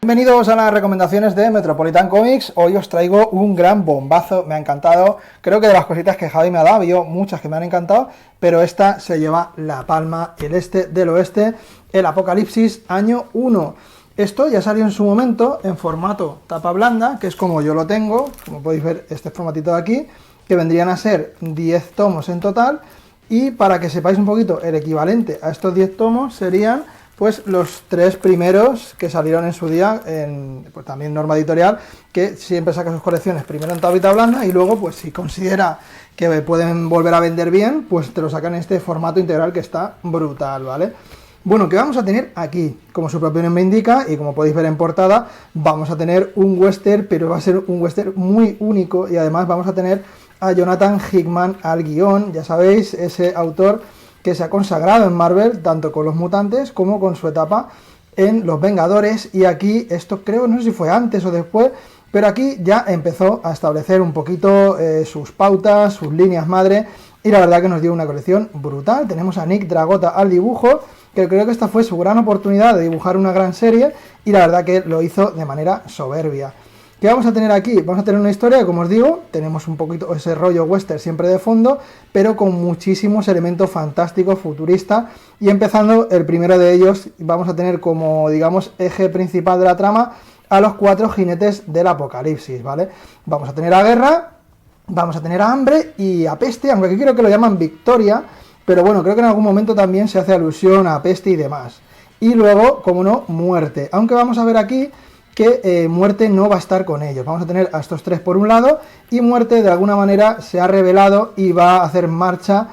Bienvenidos a las recomendaciones de Metropolitan Comics. Hoy os traigo un gran bombazo, me ha encantado. Creo que de las cositas que Javi me ha dado, había muchas que me han encantado, pero esta se lleva la palma, el este del oeste, el Apocalipsis año 1. Esto ya salió en su momento en formato tapa blanda, que es como yo lo tengo, como podéis ver este formatito de aquí, que vendrían a ser 10 tomos en total, y para que sepáis un poquito, el equivalente a estos 10 tomos serían pues los 3 primeros que salieron en su día, en pues también Norma Editorial, que siempre saca sus colecciones primero en tablita blanda y luego, pues si considera que pueden volver a vender bien, pues te lo sacan en este formato integral que está brutal, ¿vale? Bueno, ¿qué vamos a tener aquí? Como su propio nombre indica, y como podéis ver en portada, vamos a tener un western, pero va a ser un western muy único, y además vamos a tener a Jonathan Hickman al guión, ya sabéis, ese autor que se ha consagrado en Marvel, tanto con los mutantes como con su etapa en Los Vengadores, y aquí, esto creo, no sé si fue antes o después, pero aquí ya empezó a establecer un poquito sus pautas, sus líneas madre, y la verdad que nos dio una colección brutal. Tenemos a Nick Dragotta al dibujo, que creo que esta fue su gran oportunidad de dibujar una gran serie, y la verdad que lo hizo de manera soberbia. ¿Qué vamos a tener aquí? Vamos a tener una historia que, como os digo, tenemos un poquito ese rollo western siempre de fondo, pero con muchísimos elementos fantásticos, futuristas, y empezando el primero de ellos, vamos a tener como, digamos, eje principal de la trama a los 4 jinetes del apocalipsis, ¿vale? Vamos a tener a guerra, vamos a tener a hambre y a peste, aunque aquí creo que lo llaman victoria, pero bueno, creo que en algún momento también se hace alusión a peste y demás. Y luego, como no, muerte, aunque vamos a ver aquí que muerte no va a estar con ellos. Vamos a tener a estos 3 por un lado, y muerte de alguna manera se ha revelado y va a hacer marcha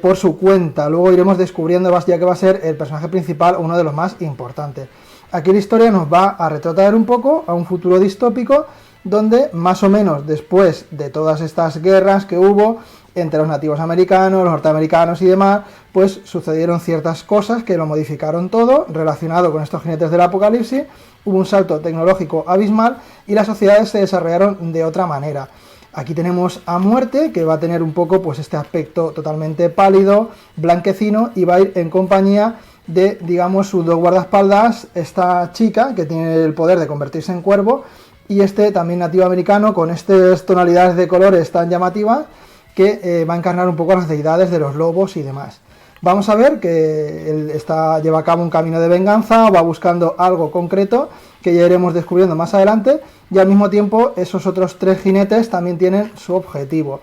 por su cuenta. Luego iremos descubriendo ya que va a ser el personaje principal, uno de los más importantes. Aquí la historia nos va a retrotraer un poco a un futuro distópico, donde más o menos después de todas estas guerras que hubo entre los nativos americanos, los norteamericanos y demás, pues sucedieron ciertas cosas que lo modificaron todo, relacionado con estos jinetes del apocalipsis. Hubo un salto tecnológico abismal y las sociedades se desarrollaron de otra manera. Aquí tenemos a Muerte, que va a tener un poco pues este aspecto totalmente pálido, blanquecino, y va a ir en compañía de, digamos, sus 2 guardaespaldas, esta chica que tiene el poder de convertirse en cuervo, y este también nativo americano con estas tonalidades de colores tan llamativas, que va a encarnar un poco las deidades de los lobos y demás. Vamos a ver que él lleva a cabo un camino de venganza, va buscando algo concreto que ya iremos descubriendo más adelante, y al mismo tiempo esos otros 3 jinetes también tienen su objetivo.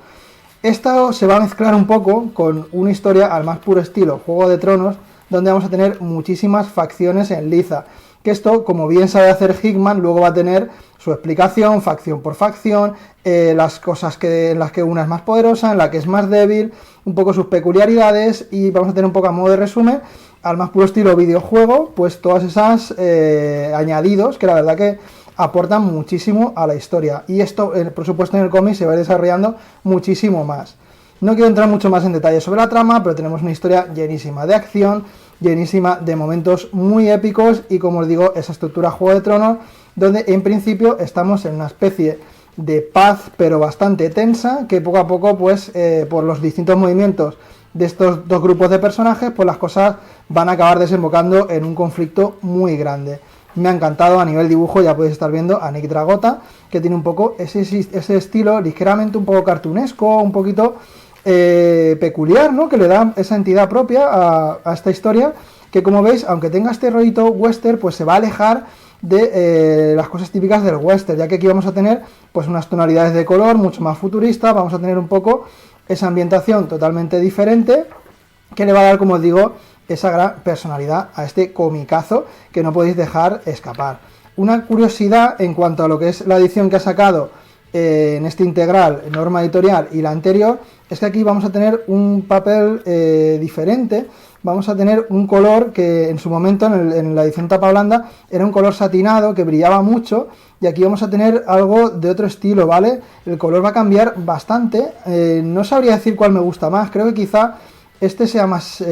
Esto se va a mezclar un poco con una historia al más puro estilo Juego de Tronos, donde vamos a tener muchísimas facciones en liza, que esto, como bien sabe hacer Hickman, luego va a tener su explicación, facción por facción, las cosas en las que una es más poderosa, en la que es más débil, un poco sus peculiaridades, y vamos a tener un poco a modo de resumen, al más puro estilo videojuego, pues todas esas añadidos que la verdad que aportan muchísimo a la historia, y esto, por supuesto, en el cómic se va a ir desarrollando muchísimo más. No quiero entrar mucho más en detalle sobre la trama, pero tenemos una historia llenísima de acción, llenísima de momentos muy épicos, y como os digo, esa estructura Juego de Tronos, donde en principio estamos en una especie de paz, pero bastante tensa, que poco a poco, pues por los distintos movimientos de estos 2 grupos de personajes, pues las cosas van a acabar desembocando en un conflicto muy grande. Me ha encantado a nivel dibujo, ya podéis estar viendo a Nick Dragotta, que tiene un poco ese estilo ligeramente un poco cartunesco, un poquito peculiar, ¿no? Que le da esa entidad propia a esta historia, que, como veis, aunque tenga este rollito western, pues se va a alejar de las cosas típicas del western, ya que aquí vamos a tener pues unas tonalidades de color mucho más futuristas, vamos a tener un poco esa ambientación totalmente diferente, que le va a dar, como os digo, esa gran personalidad a este comicazo que no podéis dejar escapar. Una curiosidad en cuanto a lo que es la edición que ha sacado en este integral, Norma Editorial, y la anterior, es que aquí vamos a tener un papel diferente. Vamos a tener un color que en su momento en la edición tapa blanda era un color satinado que brillaba mucho, y aquí vamos a tener algo de otro estilo, ¿vale? El color va a cambiar bastante, no sabría decir cuál me gusta más, creo que quizá este sea más,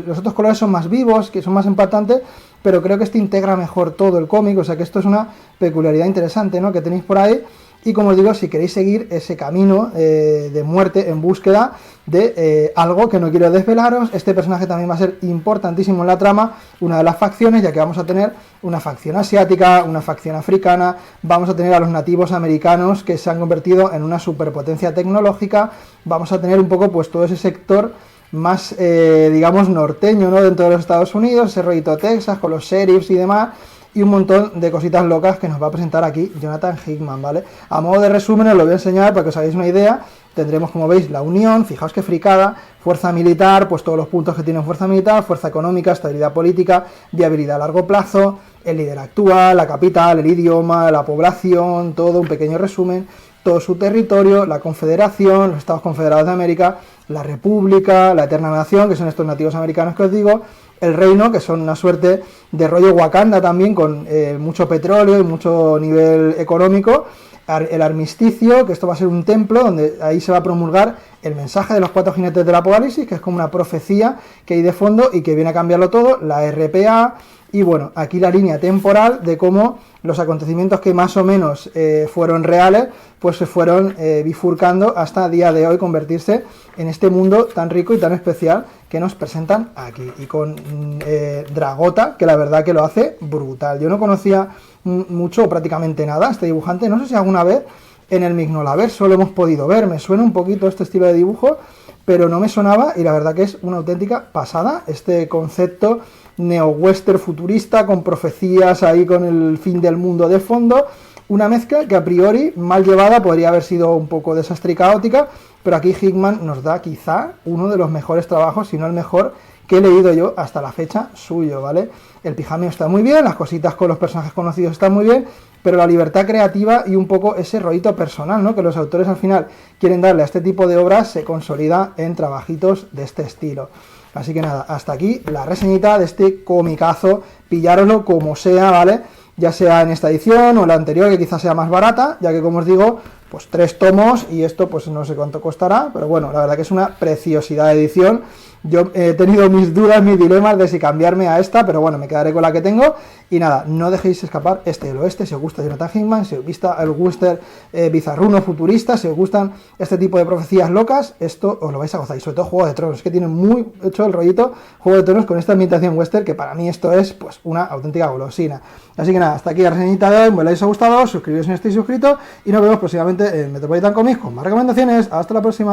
los otros colores son más vivos, que son más impactantes, pero creo que este integra mejor todo el cómic, o sea que esto es una peculiaridad interesante, ¿no?, que tenéis por ahí. y como os digo, si queréis seguir ese camino de muerte en búsqueda de algo que no quiero desvelaros, este personaje también va a ser importantísimo en la trama, una de las facciones, ya que vamos a tener una facción asiática, una facción africana, vamos a tener a los nativos americanos que se han convertido en una superpotencia tecnológica, vamos a tener un poco pues todo ese sector más, digamos, norteño, ¿no? Dentro de los Estados Unidos, ese rollito Texas con los sheriffs y demás, y un montón de cositas locas que nos va a presentar aquí Jonathan Hickman, ¿vale? A modo de resumen os lo voy a enseñar para que os hagáis una idea. Tendremos, como veis, la Unión, fijaos que fricada, fuerza militar, pues todos los puntos que tienen fuerza militar, fuerza económica, estabilidad política, viabilidad a largo plazo, el líder actual, la capital, el idioma, la población, todo un pequeño resumen, todo su territorio, la Confederación, los Estados Confederados de América, la República, la Eterna Nación, que son estos nativos americanos que os digo, el reino, que son una suerte de rollo Wakanda también, con mucho petróleo y mucho nivel económico, el armisticio, que esto va a ser un templo, donde ahí se va a promulgar el mensaje de los 4 jinetes del Apocalipsis, que es como una profecía que hay de fondo y que viene a cambiarlo todo, la RPA, y bueno, aquí la línea temporal de cómo los acontecimientos que más o menos fueron reales, pues se fueron bifurcando hasta el día de hoy convertirse en este mundo tan rico y tan especial que nos presentan aquí. Y con Dragota, que la verdad que lo hace brutal. Yo no conocía mucho o prácticamente nada este dibujante, no sé si alguna vez en el Mignolaverso lo hemos podido ver, me suena un poquito este estilo de dibujo, pero no me sonaba y la verdad que es una auténtica pasada este concepto neo-western futurista con profecías ahí con el fin del mundo de fondo, una mezcla que a priori mal llevada podría haber sido un poco desastre y caótica, pero aquí Hickman nos da quizá uno de los mejores trabajos, si no el mejor que he leído yo hasta la fecha suyo, ¿vale? El pijameo está muy bien, las cositas con los personajes conocidos están muy bien, pero la libertad creativa y un poco ese rollito personal, ¿no? Que los autores al final quieren darle a este tipo de obras se consolida en trabajitos de este estilo. Así que nada, hasta aquí la reseñita de este comicazo, pillároslo como sea, ¿vale? Ya sea en esta edición o en la anterior, que quizás sea más barata, ya que como os digo, pues 3 tomos y esto pues no sé cuánto costará, pero bueno, la verdad que es una preciosidad de edición. Yo he tenido mis dudas, mis dilemas de si cambiarme a esta, pero bueno, me quedaré con la que tengo. Y nada, no dejéis escapar este del oeste, si os gusta Jonathan Hickman, si os gusta el western bizarruno futurista, si os gustan este tipo de profecías locas, esto os lo vais a gozar. Y sobre todo Juego de Tronos, que tiene muy hecho el rollito Juego de Tronos con esta ambientación western, que para mí esto es pues una auténtica golosina. Así que nada, hasta aquí la reseñita de hoy, me os ha gustado, suscribiros si no estáis suscritos y nos vemos próximamente en Metropolitan Comics con más recomendaciones. Hasta la próxima.